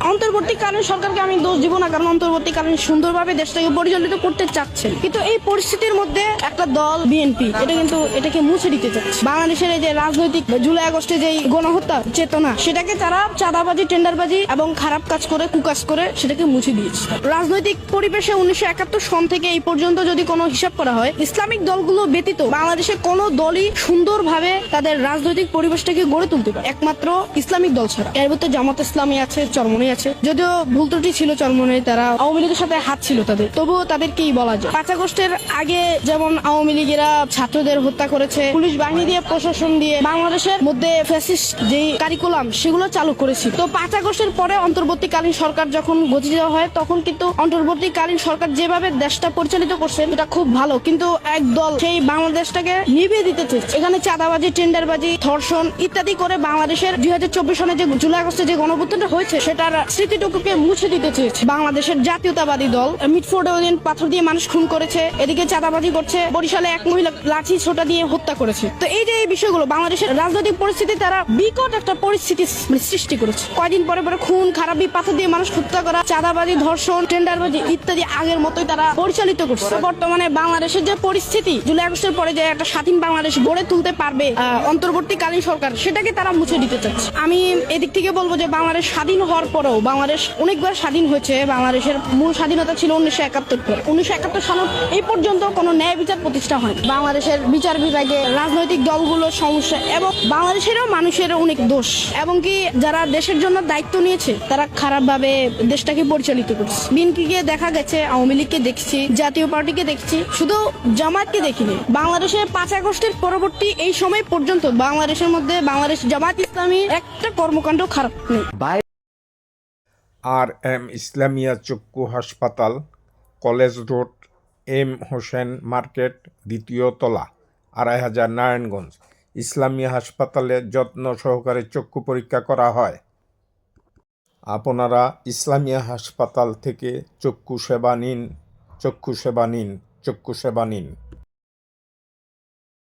অন্তর্বর্তীকালীন সরকারকে আমি দোষ দিব না, কারণ অন্তর্বর্তীকালীন সুন্দরভাবে দেশটাকে পরিচালিত করতে চাচ্ছেন, কিন্তু এই পরিস্থিতির মধ্যে একটা দল বিএনপি এটাকে মুছে দিতে চাচ্ছে। বাংলাদেশের এই যে রাজনৈতিক জুলাই আগস্টে যে গণহত্যা চেতনা, সেটাকে তারা চাঁদাবাজি, টেন্ডারবাজি এবং খারাপ কাজ করে, কুকাজ করে সেটাকে মুছে দিয়েছে। রাজনৈতিক পরিবেশে 1971 সন থেকে এই পর্যন্ত যদি কোনো হিসাব করা হয়, ইসলামিক দলগুলো ব্যতীত বাংলাদেশে কোনো দলই সুন্দরভাবে তাদের রাজনৈতিক পরিবেশটাকে গড়ে তুলতে পারে, একমাত্র ইসলামিক দল ছাড়া। এর ভিতরে জামাত ইসলামী আছে, চরমনি আছে, যদিও ভুল ত্রুটি ছিল চরমনি, তারা আওয়ামী লীগের সাথে হাত ছিল তাদের, তবুও তাদেরকেই বলা যায়। 5 আগস্টের আগে যেমন আওয়ামী লীগেরা ছাত্রদের হত্যা করেছে, পুলিশ বাহিনী দিয়ে, প্রশাসন দিয়ে বাংলাদেশের মধ্যে ফ্যাসিস্ট যে কারিকুলাম সেগুলো চালু করেছে। তো 5 আগস্টের পরে অন্তর্বর্তীকালীন সরকার যখন গঠিত হয়, তখন কিন্তু অন্তর্বর্তীকালীন সরকার যেভাবে দেশটা পরিচালিত করছে এটা খুব ভালো, কিন্তু একদল সেই বাংলাদেশটাকে নিভিয়ে দিতে চেয়েছে। এখানে চাঁদাবাজি, টেন্ডারবাজি, ধর্ষণ ইত্যাদি করে বাংলাদেশের 2024 সনে যে জুলাই আগস্টে যে গণঅভ্যুত্থানটা হয়েছে সেটার স্মৃতিটুকুকে মুছে দিতে চেয়েছে। বাংলাদেশের জাতীয়তাবাদী দল মিটফোর্ডে ওই দিন পাথর দিয়ে মানুষ খুন করেছে, এদিকে চাঁদাবাজি করছে, বরিশালে এক মহিলা লাঠি ছোটা দিয়ে হত্যা করেছে। তো এই যে এই বিষয়গুলো বাংলাদেশের রাজনৈতিক পরিস্থিতি তারা বিকট একটা পরিস্থিতি সৃষ্টি করেছে। কয়দিন পরে পরে খুন খারাপি, পাথর দিয়ে মানুষ হত্যা করা, চাঁদাবাজি, ধর্ষণ, টেন্ডারবাজি ইত্যাদি আগের মতোই তারা পরিচালিত করছে। বর্তমানে বাংলাদেশের যে পরিস্থিতি, জুলাই আগস্টের পরে যে একটা স্বাধীন বাংলাদেশ গড়ে তুলতে পারবে অন্তর্বর্তীকালীন সরকার, সেটাকে তারা মুছে দিতে চাচ্ছে। আমি এদিক থেকে বলবো যে বাংলাদেশ স্বাধীন হওয়ার পরেও বাংলাদেশ অনেকবার স্বাধীন হয়েছে। বাংলাদেশের মূল স্বাধীনতা ছিল 1971 পরে। 1971 সাল এই পর্যন্ত কোনো ন্যায় বিচার প্রতিষ্ঠা হয়। বাংলাদেশের বিচার বিভাগে রাজনৈতিক দলগুলোর সমস্যা এবং বাংলাদেশেরও মানুষেরও অনেক দোষ, এবং কি যারা দেশের জন্য দায়িত্ব নিয়েছে তারা খারাপভাবে দেশটাকে পরিচালিত করছে। বিএনপিকে দেখা গেছে, আওয়ামী লীগকে দেখছি, জাতীয় পার্টিকে দেখছি, শুধু জামাতকে দেখিনি। বাংলাদেশের 5 আগস্টের পরবর্তী এই সময় পর্যন্ত বাংলাদেশের মধ্যে বাংলাদেশ জামাত ইসলামী একটা কর্মকাণ্ড খারাপ নেই। RM ইসলামিয়া চক্ষু হাসপাতাল, college road, M Hossain market, 2য় তলা, 2500 নারায়ণগঞ্জ। ইসলামিয়া হাসপাতালে যত্ন সহকারে চক্ষু পরীক্ষা করা হয়। আপনারা ইসলামিয়া হাসপাতাল থেকে চক্ষু সেবা নিন, চক্ষু সেবা নিন, চক্ষু সেবা নিন।